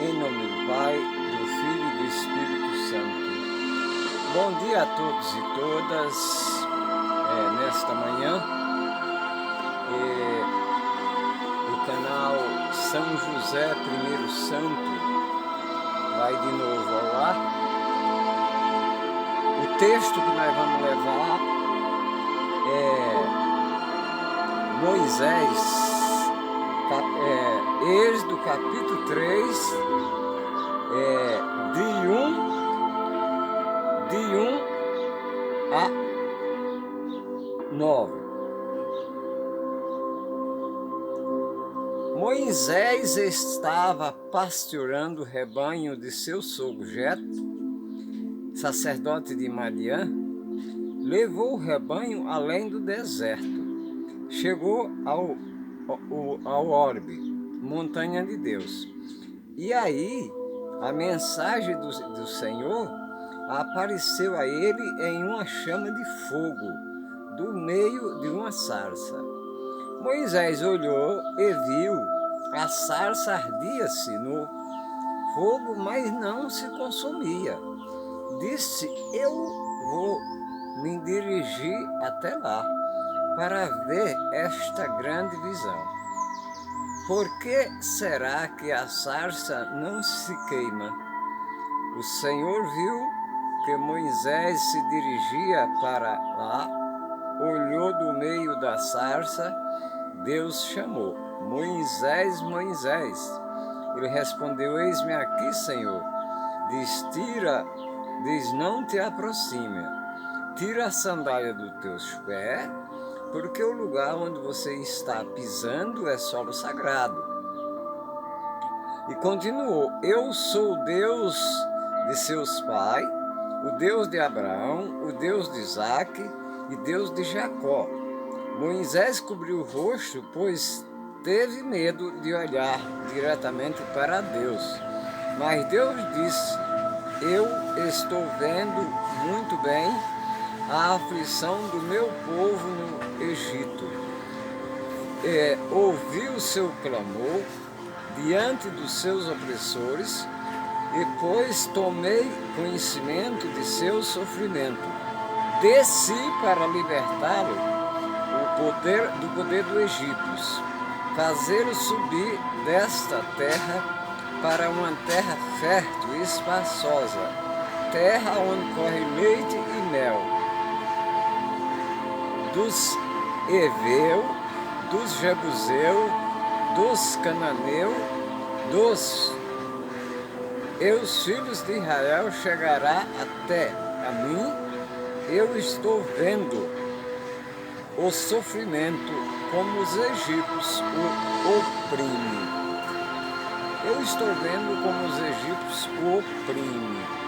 Em nome do Pai, do Filho e do Espírito Santo. Bom dia a todos e todas. Nesta manhã, o canal São José I Santo vai de novo ao ar. O texto que nós vamos levar é Moisés, Êxodo capítulo 3, de 1 a 9. Moisés estava pastoreando o rebanho de seu sogro Jetro, sacerdote de Madiã. Levou o rebanho além do deserto. Chegou ao Horebe, montanha de Deus. E aí, a mensagem do Senhor apareceu a ele em uma chama de fogo, do meio de uma sarça. Moisés olhou e viu a sarça ardia-se no fogo, mas não se consumia. Disse: eu vou me dirigir até lá para ver esta grande visão. Por que será que a sarça não se queima? O Senhor viu que Moisés se dirigia para lá, olhou do meio da sarça. Deus chamou: Moisés, Moisés. Ele respondeu: eis-me aqui, Senhor. Diz, não te aproxime. Tira a sandália dos teus pés, porque o lugar onde você está pisando é solo sagrado. E continuou: eu sou o Deus de seus pais, o Deus de Abraão, o Deus de Isaque e Deus de Jacó. Moisés cobriu o rosto, pois teve medo de olhar diretamente para Deus. Mas Deus disse: eu estou vendo muito bem a aflição do meu povo no Egito. Ouvi o seu clamor diante dos seus opressores, e pois tomei conhecimento de seu sofrimento. Desci para libertá-lo do poder do Egito, fazê-lo subir desta terra para uma terra fértil e espaçosa, terra onde corre leite e mel, dos Heveus, dos Jebuseus, dos Cananeus, os filhos de Israel chegará até a mim. Eu estou vendo o sofrimento como os egípcios o oprimem. Eu estou vendo como os egípcios o oprimem.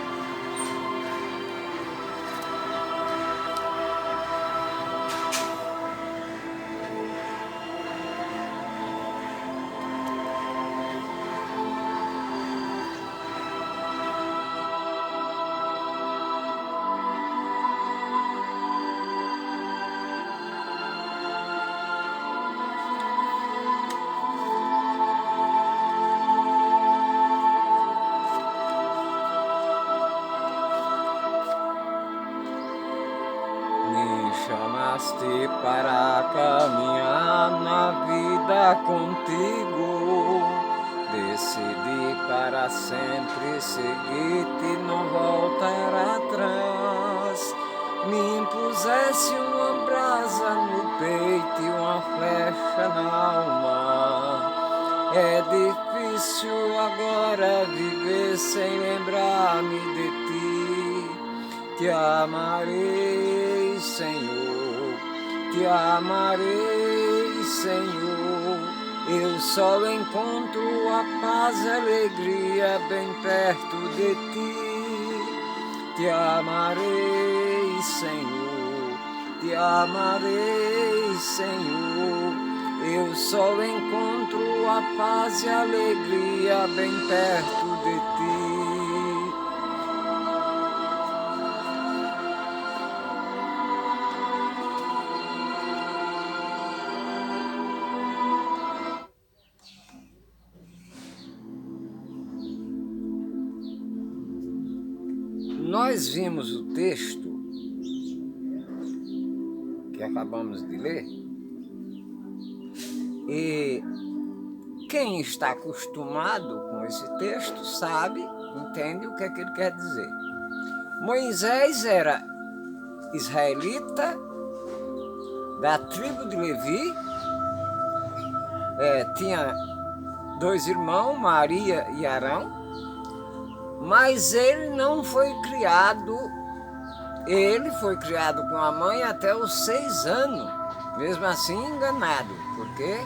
Chamaste para caminhar na vida contigo. Decidi para sempre seguir-te, não voltar atrás. Me impusesse uma brasa no peito e uma flecha na alma. É difícil agora viver sem lembrar-me de ti. Te amarei, Senhor, te amarei, Senhor. Eu só encontro a paz e a alegria bem perto de ti. Te amarei, Senhor, te amarei, Senhor. Eu só encontro a paz e a alegria bem perto de ti. nós vimos o texto que acabamos de ler, e quem está acostumado com esse texto sabe, entende o que é que ele quer dizer. Moisés era israelita, da tribo de Levi, tinha 2 irmãos, Maria e Arão, mas ele não foi criado, ele foi criado com a mãe até os 6 anos, mesmo assim enganado, porque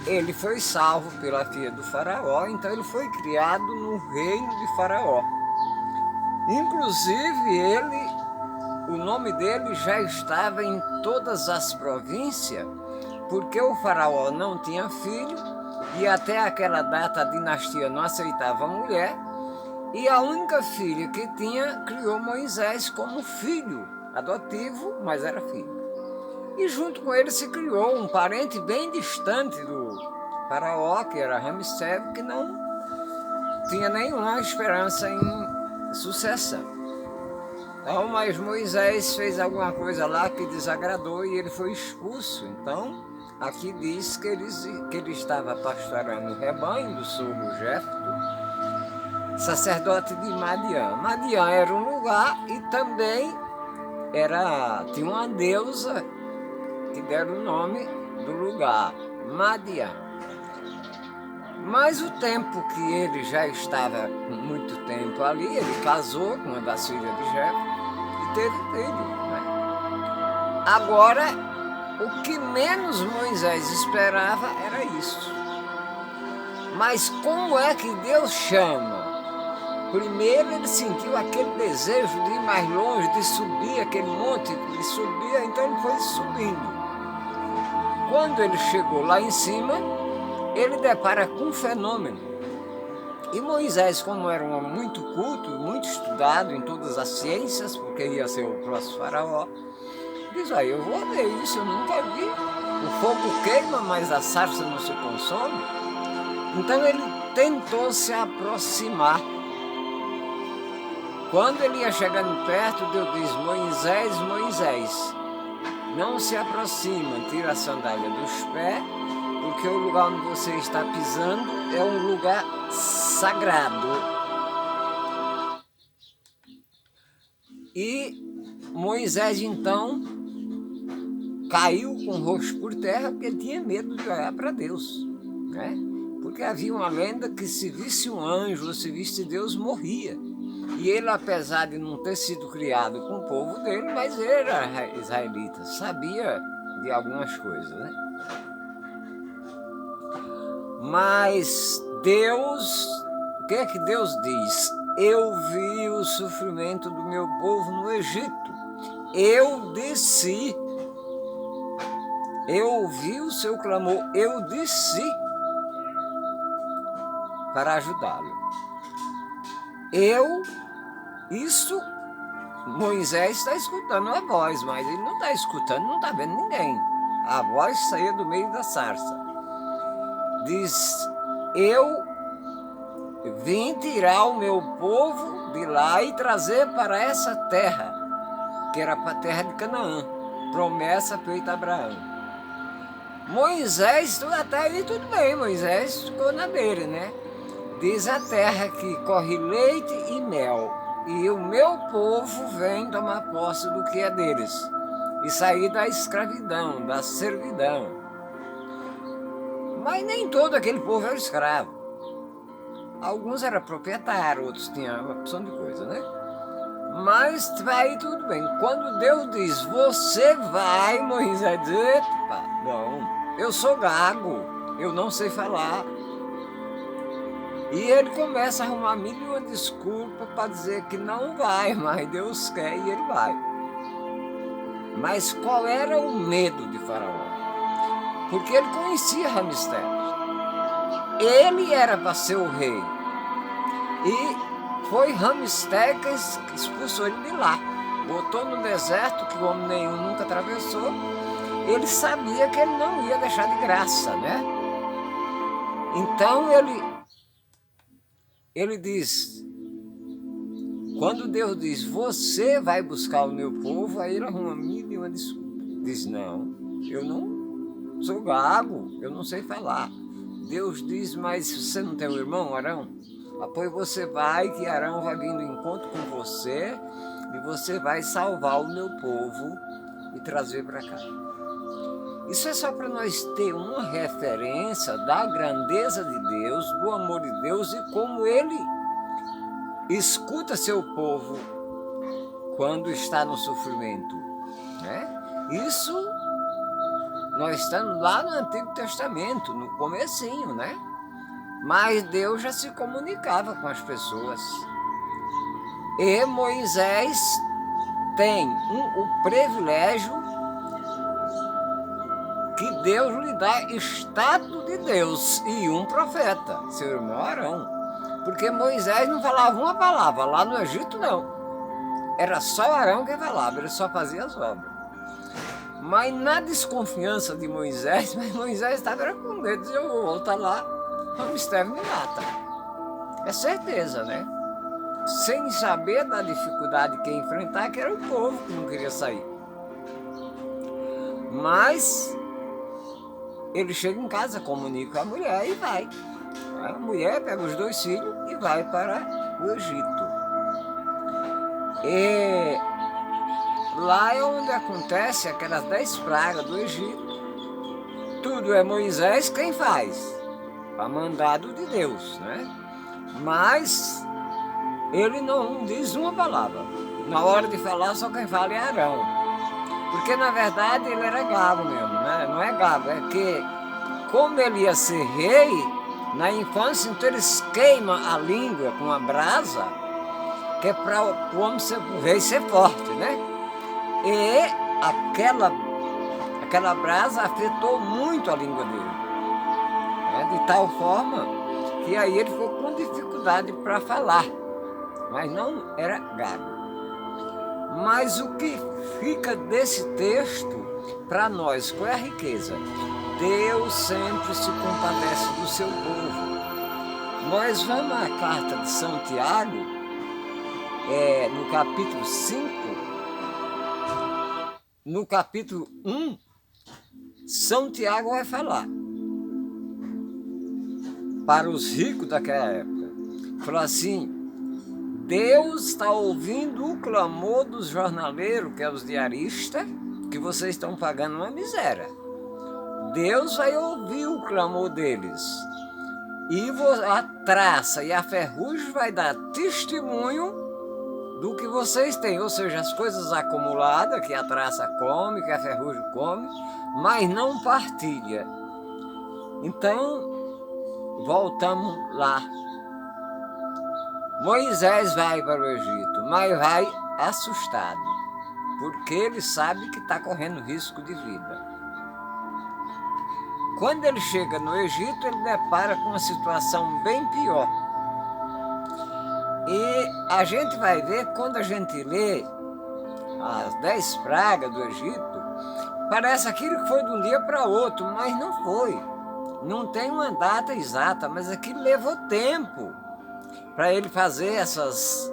ele foi salvo pela filha do faraó, então ele foi criado no reino de Faraó. Inclusive o nome dele já estava em todas as províncias, porque o faraó não tinha filho, e até aquela data a dinastia não aceitava mulher, e a única filha que tinha criou Moisés como filho adotivo, mas era filho. E junto com ele se criou um parente bem distante do faraó, que era Ramsés, que não tinha nenhuma esperança em sucessão. Então, mas Moisés fez alguma coisa lá que desagradou e ele foi expulso. Então, aqui diz que ele estava pastorando o rebanho do sogro Jéfito, sacerdote de Madiã. Madiã era um lugar e também tinha uma deusa que deram o nome do lugar, Madiã. Mas o tempo que ele já estava muito tempo ali, ele casou com uma das filhas de Jéfito e teve filho, né? Agora, o que menos Moisés esperava era isso. Mas como é que Deus chama? Primeiro ele sentiu aquele desejo de ir mais longe, de subir aquele monte, de subir, então ele foi subindo. Quando ele chegou lá em cima, ele depara com um fenômeno. E Moisés, como era um homem muito culto, muito estudado em todas as ciências, porque ia ser o próximo faraó, diz, eu vou ver isso, eu nunca vi. O fogo queima, mas a sarça não se consome. Então ele tentou se aproximar. Quando ele ia chegando perto, Deus diz, Moisés, Moisés, não se aproxima, tira a sandália dos pés, porque o lugar onde você está pisando é um lugar sagrado. E Moisés, então, caiu com o rosto por terra, porque ele tinha medo de olhar para Deus, né? Porque havia uma lenda que se visse um anjo ou se visse Deus, morria. E ele, apesar de não ter sido criado com o povo dele, mas ele era israelita, sabia de algumas coisas, né? Mas Deus, o que é que Deus diz? Eu vi o sofrimento do meu povo no Egito. Eu desci. Eu ouvi o seu clamor. Eu desci para ajudá-lo. Moisés está escutando a voz, mas ele não está escutando, não está vendo ninguém. A voz saía do meio da sarça. Diz, eu vim tirar o meu povo de lá e trazer para essa terra, que era para a terra de Canaã, promessa feita a Abraão. Moisés, até aí tudo bem, Moisés ficou na dele, né? Diz a terra que corre leite e mel, e o meu povo vem tomar posse do que é deles, e sair da escravidão, da servidão. Mas nem todo aquele povo era escravo. Alguns eram proprietários, outros tinham uma opção de coisa, né? Mas vai tudo bem. Quando Deus diz, você vai, Moisés diz, epa, não, eu sou gago, eu não sei falar. E ele começa a arrumar mil e uma desculpa para dizer que não vai, mas Deus quer e ele vai. Mas qual era o medo de Faraó? Porque ele conhecia Ramsés. Ele era para ser o rei. E foi Ramsés que expulsou ele de lá. Botou no deserto, que o homem nenhum nunca atravessou. Ele sabia que ele não ia deixar de graça, né? Então ele diz, Quando Deus diz, você vai buscar o meu povo, aí ele arruma mil e uma desculpa. Diz, não, eu não sou gago, eu não sei falar. Deus diz, mas você não tem um irmão, Arão? Apoio você vai, que Arão vai vir no encontro com você e você vai salvar o meu povo e trazer para cá. Isso é só para nós ter uma referência da grandeza de Deus, do amor de Deus e como Ele escuta seu povo quando está no sofrimento, né? Isso nós estamos lá no Antigo Testamento, no comecinho, né? Mas Deus já se comunicava com as pessoas. E Moisés tem o privilégio que Deus lhe dá status de Deus e um profeta, seu irmão Arão. Porque Moisés não falava uma palavra, lá no Egito não. Era só Arão que falava, ele só fazia as obras. Mas na desconfiança de Moisés, mas Moisés estava com medo, eu vou voltar lá, o mistério me mata. É certeza, né? Sem saber da dificuldade que ia enfrentar, que era o povo que não queria sair. Mas ele chega em casa, comunica com a mulher e vai. A mulher pega os 2 filhos e vai para o Egito. E lá é onde acontece aquelas 10 pragas do Egito. Tudo é Moisés quem faz, a mandado de Deus, né? Mas ele não diz uma palavra. Na hora de falar, só quem fala é Arão. Porque na verdade ele era gago mesmo, né? Não é gago, é que como ele ia ser rei, na infância, então eles queimam a língua com a brasa, que é para o homem ser, o rei ser forte, né? E aquela brasa afetou muito a língua dele, né? De tal forma que aí ele ficou com dificuldade para falar, mas não era gago. Mas o que fica desse texto para nós, qual é a riqueza? Deus sempre se compadece do seu povo. Nós vamos à carta de São Tiago, no capítulo 5, no capítulo 1, São Tiago vai falar para os ricos daquela época. Falou assim, Deus está ouvindo o clamor dos jornaleiros, que é os diaristas, que vocês estão pagando uma miséria. Deus vai ouvir o clamor deles. E a traça e a ferrugem vai dar testemunho do que vocês têm. Ou seja, as coisas acumuladas, que a traça come, que a ferrugem come, mas não partilha. Então, voltamos lá. Moisés vai para o Egito, mas vai assustado, porque ele sabe que está correndo risco de vida. Quando ele chega no Egito, ele depara com uma situação bem pior. E a gente vai ver, quando a gente lê as 10 pragas do Egito, parece aquilo que foi de um dia para outro, mas não foi. Não tem uma data exata, mas aquilo levou tempo para ele fazer esses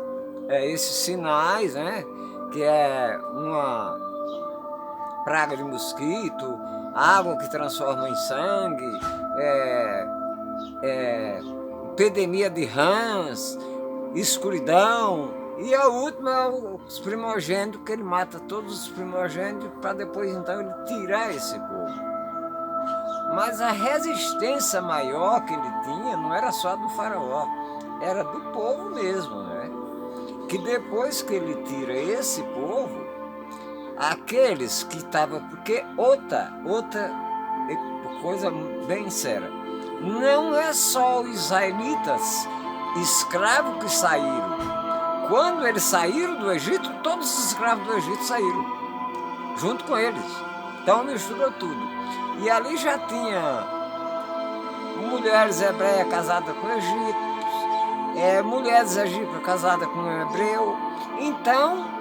sinais, né? Que é uma praga de mosquito, água que transforma em sangue, epidemia de rãs, escuridão, e a última é os primogênitos, que ele mata todos os primogênitos para depois então ele tirar esse povo. Mas a resistência maior que ele tinha não era só do faraó, era do povo mesmo, né? Que depois que ele tira esse povo, aqueles que estavam, porque outra coisa bem séria, não é só os israelitas escravos que saíram. Quando eles saíram do Egito, todos os escravos do Egito saíram, junto com eles. Então misturou tudo. E ali já tinha mulheres hebreias casadas com egípcios, mulheres egípcias casadas com um hebreu. Então,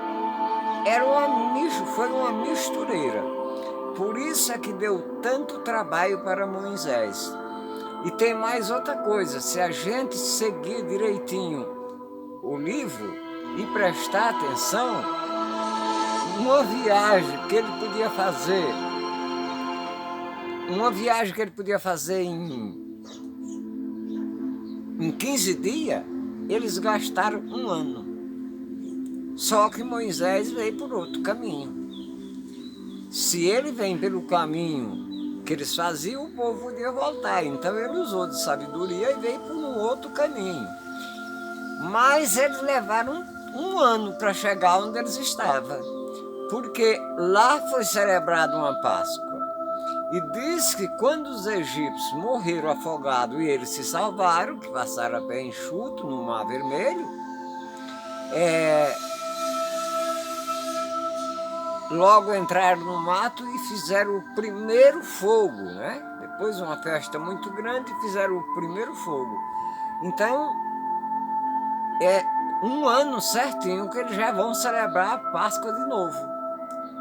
foi uma mistureira. Por isso é que deu tanto trabalho para Moisés. E tem mais outra coisa, se a gente seguir direitinho o livro, e prestar atenção numa viagem que ele podia fazer. Uma viagem que ele podia fazer em 15 dias, eles gastaram 1 ano. Só que Moisés veio por outro caminho. Se ele vem pelo caminho que eles faziam, o povo podia voltar. Então ele usou de sabedoria e veio por um outro caminho. Mas eles levaram 1 ano para chegar onde eles estavam. Porque lá foi celebrada uma Páscoa. E diz que quando os egípcios morreram afogados e eles se salvaram, que passaram a pé enxuto no Mar Vermelho, logo entraram no mato e fizeram o primeiro fogo, né? Depois uma festa muito grande e fizeram o primeiro fogo. Então, é 1 ano certinho que eles já vão celebrar a Páscoa de novo.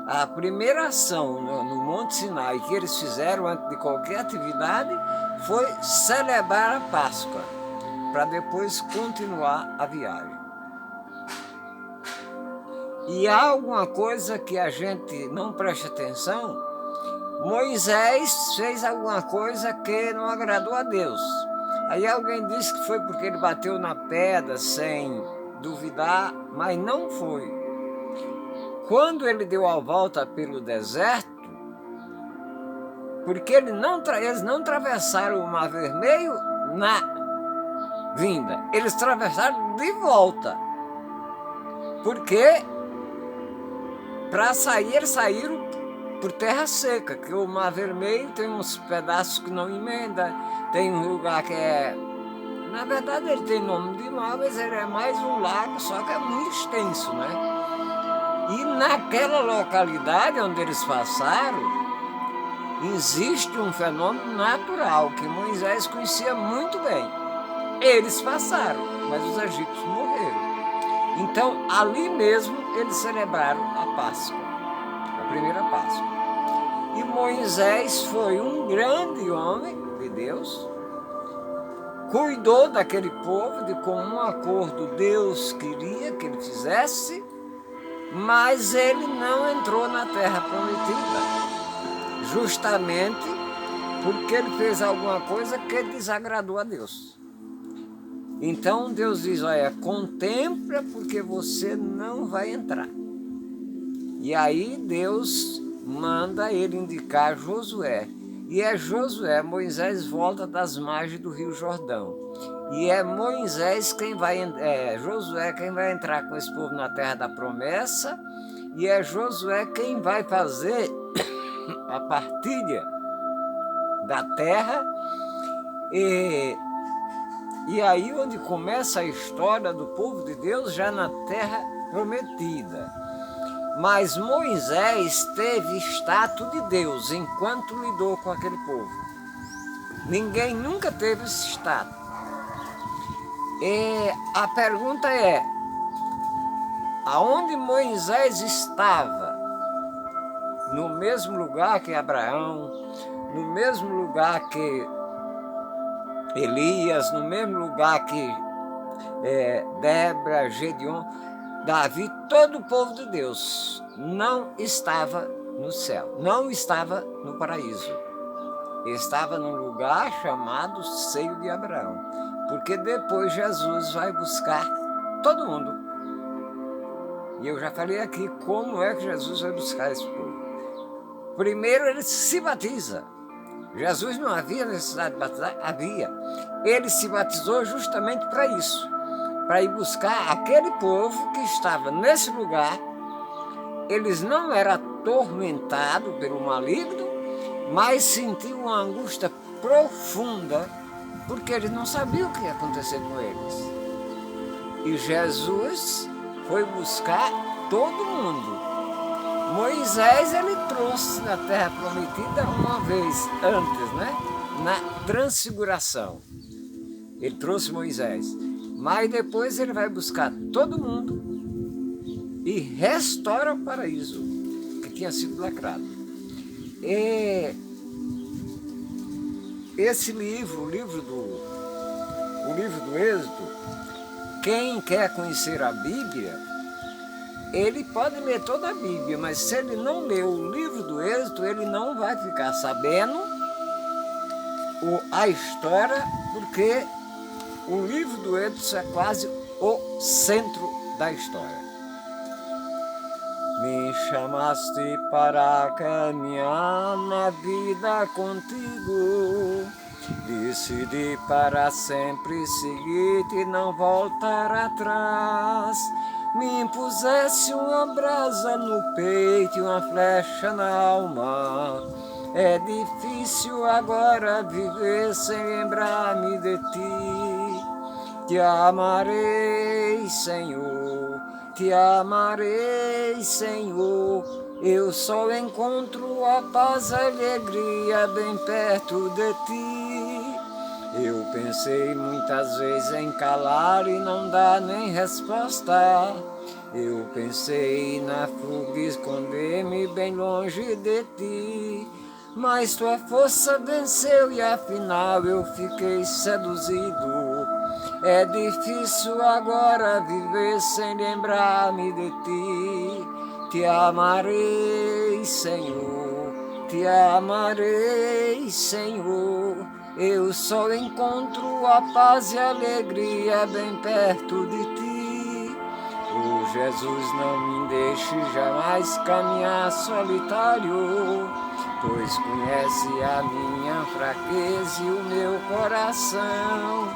A primeira ação no Monte Sinai que eles fizeram antes de qualquer atividade foi celebrar a Páscoa, para depois continuar a viagem. E há alguma coisa que a gente não presta atenção. Moisés fez alguma coisa que não agradou a Deus. Aí alguém disse que foi porque ele bateu na pedra sem duvidar, mas não foi. Quando ele deu a volta pelo deserto, porque eles não atravessaram o Mar Vermelho na vinda, eles atravessaram de volta. Porque para sair, eles saíram por terra seca, que o Mar Vermelho tem uns pedaços que não emenda, tem um lugar que é... Na verdade ele tem nome de mar, mas ele é mais um lago, só que é muito extenso, né? E naquela localidade onde eles passaram, existe um fenômeno natural que Moisés conhecia muito bem. Eles passaram, mas os egípcios morreram. Então, ali mesmo, eles celebraram a Páscoa, a primeira Páscoa. E Moisés foi um grande homem de Deus, cuidou daquele povo, de comum acordo Deus queria que ele fizesse, mas ele não entrou na terra prometida, justamente porque ele fez alguma coisa que desagradou a Deus. Então Deus diz, olha, contempla porque você não vai entrar. E aí Deus manda ele indicar Josué. E é Josué, Moisés volta das margens do Rio Jordão. E é Moisés Josué quem vai entrar com esse povo na terra da promessa. E é Josué quem vai fazer a partilha da terra. E aí onde começa a história do povo de Deus já na terra prometida. Mas Moisés teve status de Deus enquanto lidou com aquele povo. Ninguém nunca teve esse status. E a pergunta é, aonde Moisés estava? No mesmo lugar que Abraão, no mesmo lugar que Elias, no mesmo lugar que Débora, Gedeon, Davi, todo o povo de Deus não estava no céu, não estava no paraíso. Estava num lugar chamado seio de Abraão, porque depois Jesus vai buscar todo mundo. E eu já falei aqui como é que Jesus vai buscar esse povo. Primeiro ele se batiza. Jesus não havia necessidade de batizar? Havia. Ele se batizou justamente para isso, para ir buscar aquele povo que estava nesse lugar. Eles não eram atormentados pelo maligno, mas sentiam uma angústia profunda, porque eles não sabiam o que ia acontecer com eles. E Jesus foi buscar todo mundo. Moisés, ele trouxe na terra prometida uma vez antes, né? Na transfiguração. Ele trouxe Moisés. Mas depois ele vai buscar todo mundo e restaura o paraíso que tinha sido lacrado. E esse livro, o livro do Êxodo, quem quer conhecer a Bíblia, ele pode ler toda a Bíblia, mas se ele não ler o livro do Êxodo, ele não vai ficar sabendo a história, porque o livro do Êxodo é quase o centro da história. Me chamaste para caminhar na vida contigo, decidi para sempre seguir-te e não voltar atrás. Me impusesse uma brasa no peito e uma flecha na alma. É difícil agora viver sem lembrar-me de ti. Te amarei, Senhor, te amarei, Senhor. Eu só encontro a paz e a alegria bem perto de ti. Eu pensei muitas vezes em calar e não dar nem resposta. Eu pensei na fuga e esconder-me bem longe de ti. Mas tua força venceu e afinal eu fiquei seduzido. É difícil agora viver sem lembrar-me de ti. Te amarei, Senhor, te amarei, Senhor. Eu só encontro a paz e a alegria bem perto de ti. Oh, Jesus, não me deixe jamais caminhar solitário, pois conhece a minha fraqueza e o meu coração.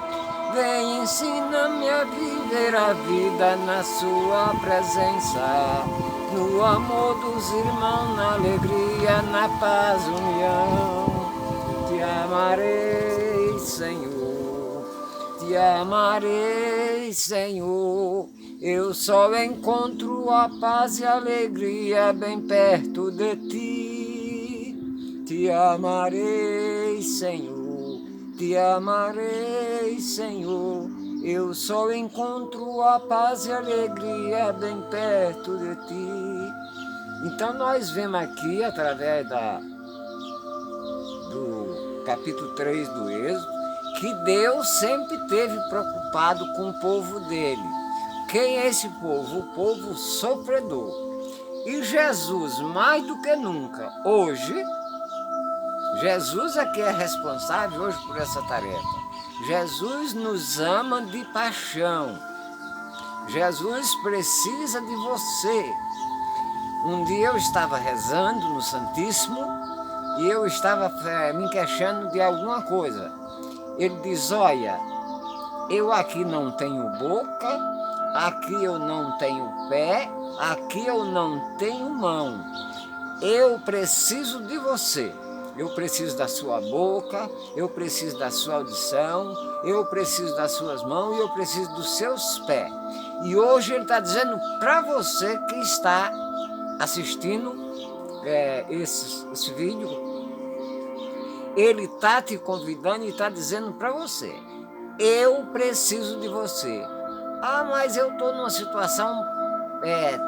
Vem, ensina-me a viver a vida na sua presença, no amor dos irmãos, na alegria, na paz, união. Te amarei, Senhor, te amarei, Senhor. Eu só encontro a paz e a alegria bem perto de ti. Te amarei, Senhor, te amarei, Senhor. Eu só encontro a paz e a alegria bem perto de ti. Então nós vemos aqui, através do capítulo 3 do Êxodo, que Deus sempre esteve preocupado com o povo dele. Quem é esse povo? O povo sofredor. E Jesus, mais do que nunca, hoje, Jesus é que é responsável hoje por essa tarefa. Jesus nos ama de paixão. Jesus precisa de você. Um dia eu estava rezando no Santíssimo e eu estava me queixando de alguma coisa. Ele diz, olha, eu aqui não tenho boca, aqui eu não tenho pé, aqui eu não tenho mão. Eu preciso de você. Eu preciso da sua boca, eu preciso da sua audição, eu preciso das suas mãos e eu preciso dos seus pés. E hoje ele está dizendo para você que está assistindo esse vídeo, ele está te convidando e está dizendo para você, eu preciso de você. Ah, mas eu estou numa situação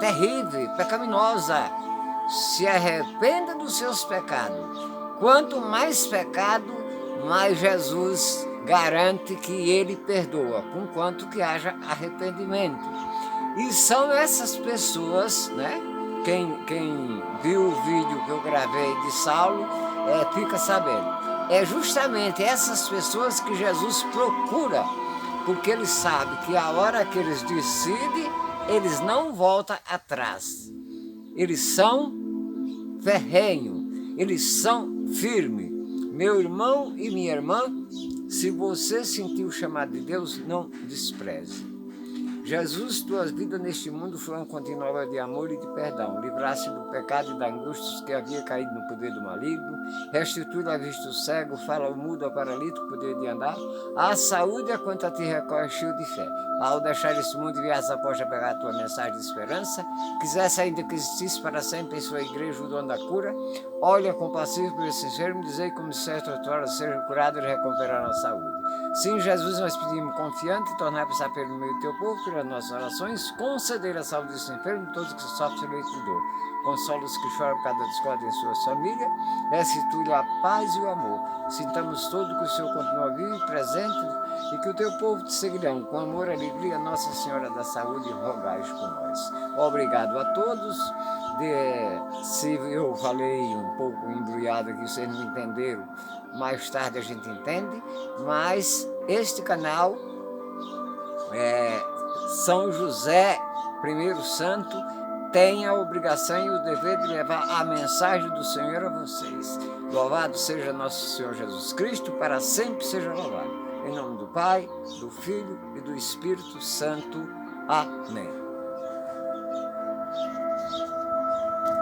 terrível, pecaminosa. Se arrependa dos seus pecados. Quanto mais pecado, mais Jesus garante que ele perdoa, conquanto que haja arrependimento. E são essas pessoas, né? Quem viu o vídeo que eu gravei de Saulo, fica sabendo. É justamente essas pessoas que Jesus procura, porque ele sabe que a hora que eles decidem, eles não voltam atrás. Eles são ferrenhos, eles são firmes. Meu irmão e minha irmã, se você sentiu o chamado de Deus, não despreze. Jesus, tua vida neste mundo foi uma continuação de amor e de perdão. Livraste do pecado e da angústia que havia caído no poder do maligno. Restitui a vista do cego, fala ao mudo, ao paralítico, poder de andar. A saúde é quanto a ti recorre cheio de fé. Ao deixar este mundo, viajas após a pegar a tua mensagem de esperança. Quisesse ainda que existisse para sempre em sua igreja o dom da cura. Olha compassivo por esse enfermo, dizei como certo a tua hora seja curado e recuperar a saúde. Sim, Jesus, nós pedimos confiante, tornar a passar pelo meio do teu povo, pelas nossas orações, conceder a saúde desse enfermo e todos que sofrem leito de dor. consola os que choram por cada discórdia em suas famílias, restitui-lhe a paz e o amor. Sintamos todo que o Senhor continua vivo e presente e que o teu povo te seguirão. Com amor e alegria, Nossa Senhora da Saúde, rogai por nós. Obrigado a todos. Se eu falei um pouco embrulhado aqui, vocês não entenderam, mais tarde a gente entende, mas este canal São José, primeiro santo, tem a obrigação e o dever de levar a mensagem do Senhor a vocês. Louvado seja nosso Senhor Jesus Cristo, para sempre seja louvado. Em nome do Pai, do Filho e do Espírito Santo. Amém.